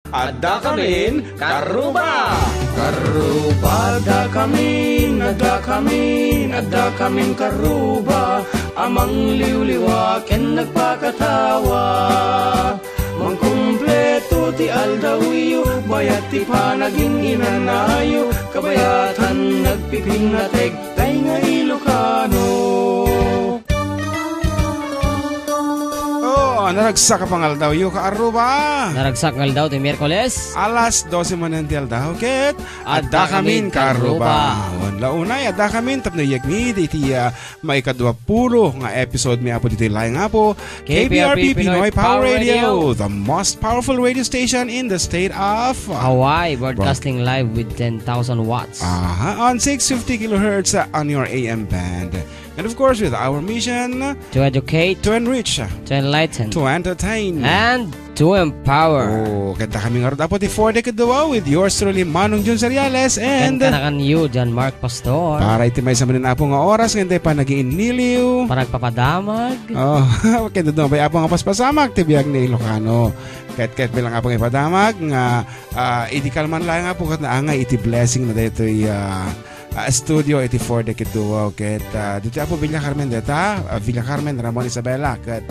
Adda kamin karuba. Karuba adda kamin karuba. Amang liwliwa ken nagpakatawa. Mangkumpleto ti aldawiyo, bayat ti panaging inanayo, kabayatan nagpiping na tegtay nga Ilocano. Naragsak ka pangal daw yung kaaruba. Naragsak ngal daw ti Miyerkules. Alas 12 manantial daw ket adda kamin karuba. Launay adda kamin tapno yagmi iti maikadwapuro nga episode mi apo dito laing apo KPRP Pinoy Power Radio, the most powerful radio station in the state of Hawaii, broadcasting live with 10,000 watts. On 650 kilohertz on your AM band. And of course, with our mission to educate, to enrich, to enlighten, to entertain, and to empower. Oh, kanta kami nga rin dapat i-4 decade with yours truly, Manong Jun Seriales, and kanakan you, John Mark Pastor. Para itimay sa manin apo nga oras, ngayon tayo pa nag-iiniliw. Para nagpapadamag. Oh, kaya doon ba apo nga paspasamag, tibiyag ni Ilocano. Kahit bilang apo nga ipadamag, nga idikal man lang apo kat na angay iti blessing na dito studio 84 decade duo ket dito apo Villa Carmen deta Villa Carmen Ramon Isabela ket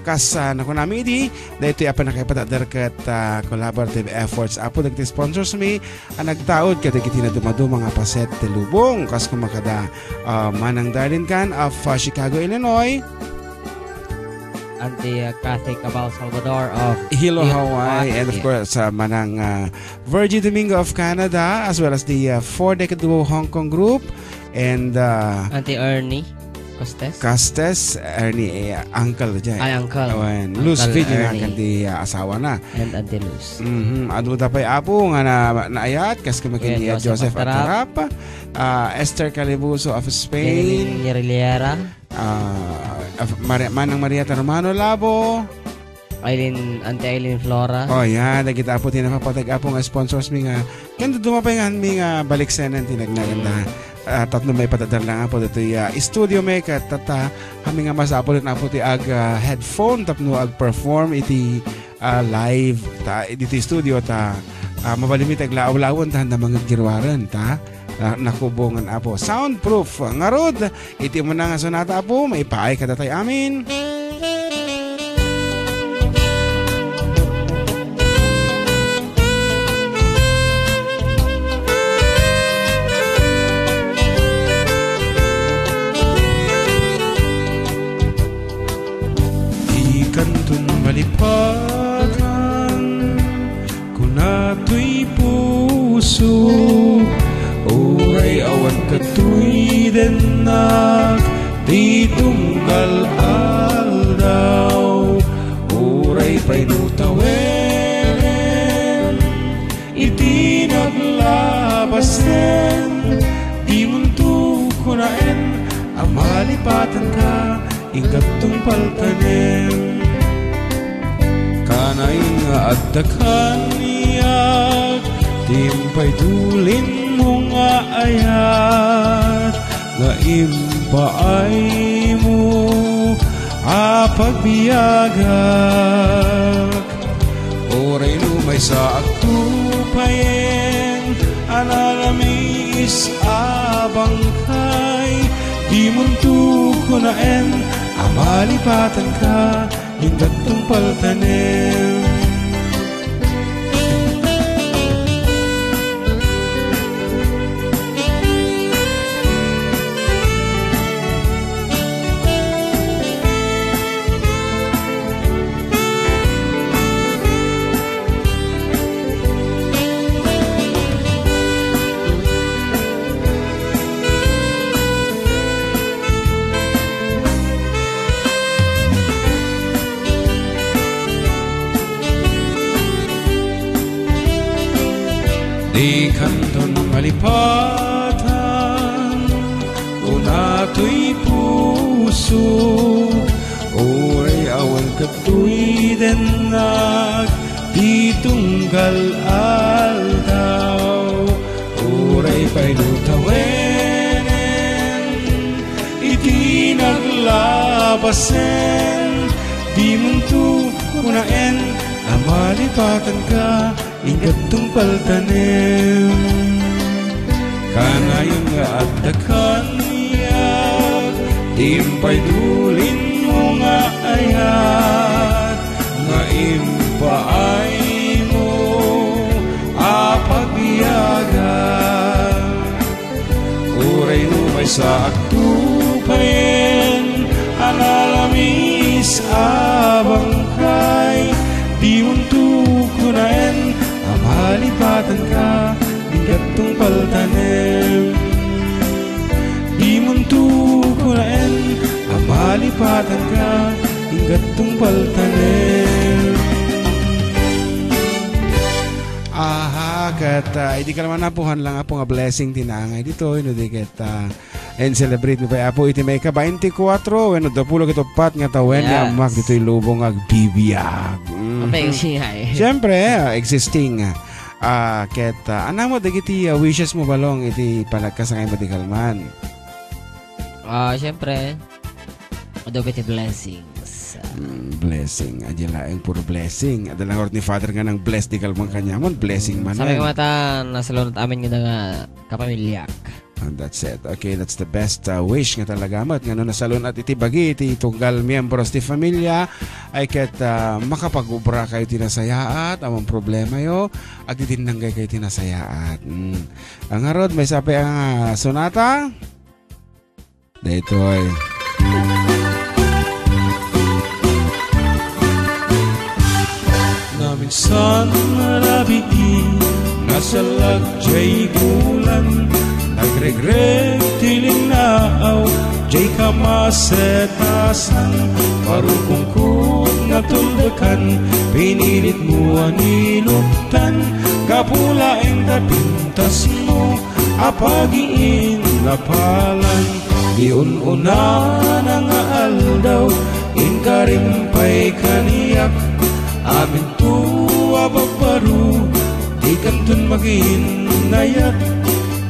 kas nakunami di dito apa nakipatadar ket collaborative efforts apo dagiti sponsors mi nagtaod ket iti na dumaduma nga paset ti lubong kas kumakada manang dalin kan of Chicago, Illinois, and the Catholic Cabal Salvador of Hilo, Hawaii, and of course manang Virgin Domingo of Canada, as well as the 4 decade duo Hong Kong group, and Auntie Ernie Castes, Ernie uncle dyan. Ay, uncle. Luz video na kandi asawa na. And Auntie Luz. Ano tapay apo nga naayat kas kumakini Joseph Atarap, Esther Calibuso of Spain, Yeriliera, Manang Maria Romano Labo, Auntie Eileen Flora. Oh yan, nagkita po tinapapatag apo nga sponsors mi nga. Kanda dumapay nga mi nga baliksenan tinagnaganda. Tatno may patadar lang apo dito studio may kat tata kami nga masapol na apo ti ag headphone tapno ag perform iti live ta dito studio ta mabalimit ag laaw-lawon ta handa mga girwaran ta nakubongan apo soundproof ngarod iti mo na nga sonata apo maipaay katatay amin. Kantun malipatan kunato'y puso oray awan kato'y denak di tunggal aldaw oray painutawen iti naglabasten di munto kunaen amalipatan ka ingat tungpaltanen kanay nga addakan niya timpay tulin mo nga ayat nga impaay mo apagbiagak oray lumay sa aktupayen analamis abangkay di munto kunaen amalipatan ka ingat tungpaltanen. Di kanton malipatan kunato'y puso oray awan kato'y denak di tunggal aldaw oray painutawenen iti naglabasen di munto kunaen Amalipatan ka, ingat tungpal tanim. Kanayon nga at dakan niya, timpay dulin mo nga ayat, nga impaay mo apagbiyagan. Uray no may sa aktupayen, ang alamis abang kay di muntuk kunain. Amalipatan ka, ingat tungpal tanim. Di muntuk kunain, amalipatan ka, ingat tungpal tanim. Aha, kat hindi ka naman napuhan lang po nga blessing tinangay dito. Di kat and celebrate mi pa apo iti may ka 24 when do pulo kito pat nga tawen nga mak dito'y lubong ag bibiyag. Apay siya Siyempre, existing ket anang mo dagiti wishes mo balong iti palagkasangay madikalman. Siyempre, adobiti blessings. Blessing. Adila ang puro blessing. Adalang orot ni Father nga ng bless di kalmang kanyamon. Blessing man. Sabi ko mata, nasa lunod amin nga kapamilyak. And that's it. Okay, that's the best wish nga talaga mo. At nga no nasalon at itibagi, iti tunggal miyembros ti familia, ay ket makapag-ubra kayo tinasayaat, amang problema yo, at itinanggay kayo tinasayaat. Ang harod, may sabi ang sonata. Dito ay... Minsan marabiin, nasa lagjay bulan, nagregret tiling naaw, jay kamasetasan, marupungkot na tuldakan, pinilit mo aniluktan, kapulaing tapintas mo, apagiin lapalan, diun-unan ang aldaw, inkarimpay kaniyak, amin tuwa babaru, di kantun maginayat,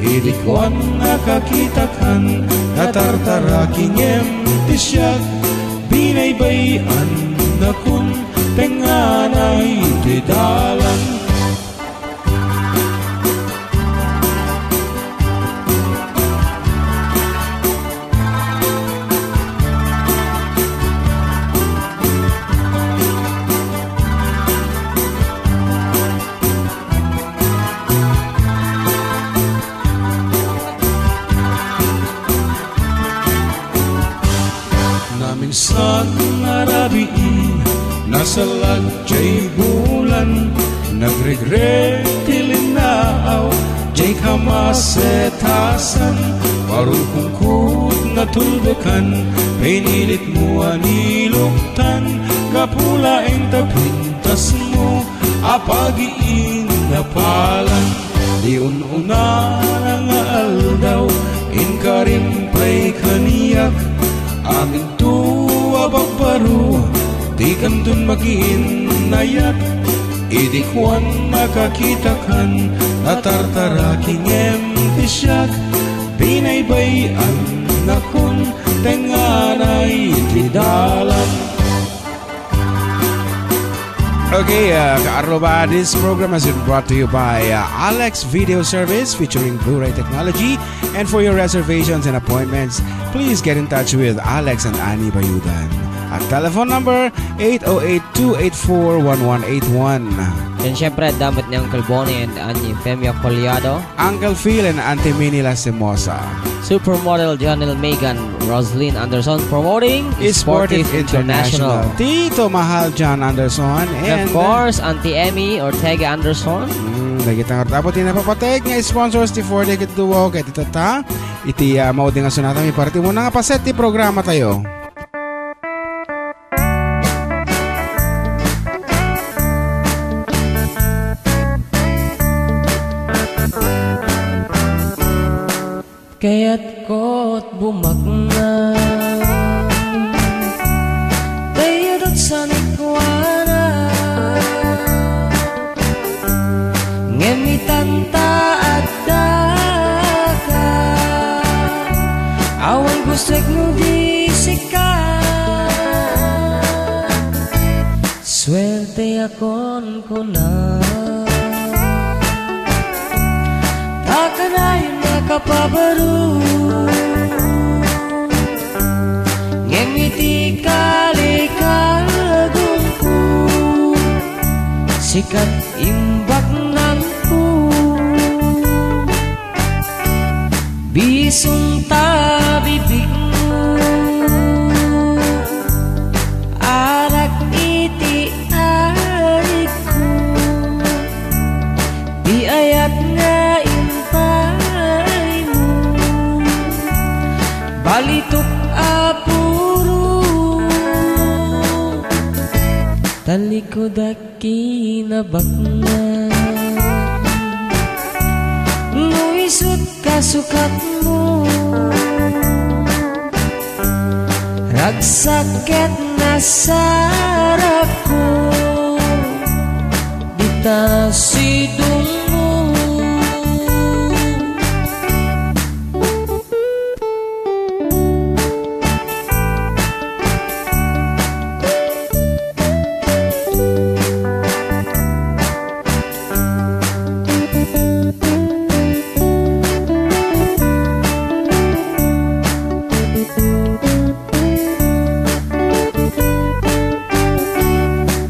idikwan nakakitakan, natartaraking emtisyak, binaybayan na kun tenganay tidalan. Minsan narabiin, nasa lagjay bulan, nagregret tilinaaw, jay kamasetasan, marupungkot na tuldakan, pinilit mo aniluktan, kapulaing tapintas mo, apagiin na palan, diun-unan ang aldaw, inkarimpay kaniyak, amin tuwa babaru, di kantun maginayat, idikwan nakakitakan, natartaraking emtisyak, binaybayan na kun tenganay tidalan. Okay, Kaaroba, this program has been brought to you by Alex Video Service featuring Blu-ray technology. And for your reservations and appointments, please get in touch with Alex and Annie Bayudan. At telephone number 808-284-1181. And syempre, damit ni Uncle Bonnie and Auntie Femia Collado, Uncle Phil and Auntie Minnie Lastimosa. Supermodel Janelle Megan Roslyn Anderson promoting Sportive International. Tito Mahal John Anderson. And of course, Auntie Emmy Ortega Anderson. Nagitang hartapot napapateg nga sponsors ti 4 Decade Duo kaya titata. Iti mauding nga sunata may party mo na nga paset ti programa tayo. Kaya't ko't bumagna, tayo dat sa nikwana, ngemitan ta at daka, awan gustek no di sika, swerte yakon ko na takkan ay nakapabaru ngiti kali kagungku sikat imbak nangku bisung tabibigmu arak iti ariku di ayat nga impaymu balituk apuru talikod kinabakna nuisut kasukatmu ragsakit na sarapku ditasidungmu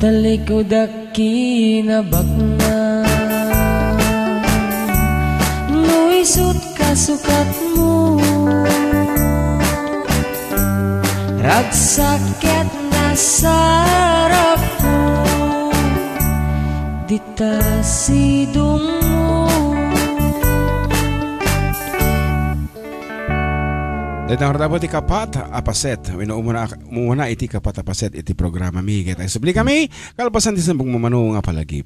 talikod kinabakna nuisut kasukatmu ragsakit na sarapku ditasidungmu. Datang harta iti kapat apaset. Wino umuna iti kapat apaset iti programa mi. Kita isubli kami. Kalpasan di sembung mamanu nga palagip.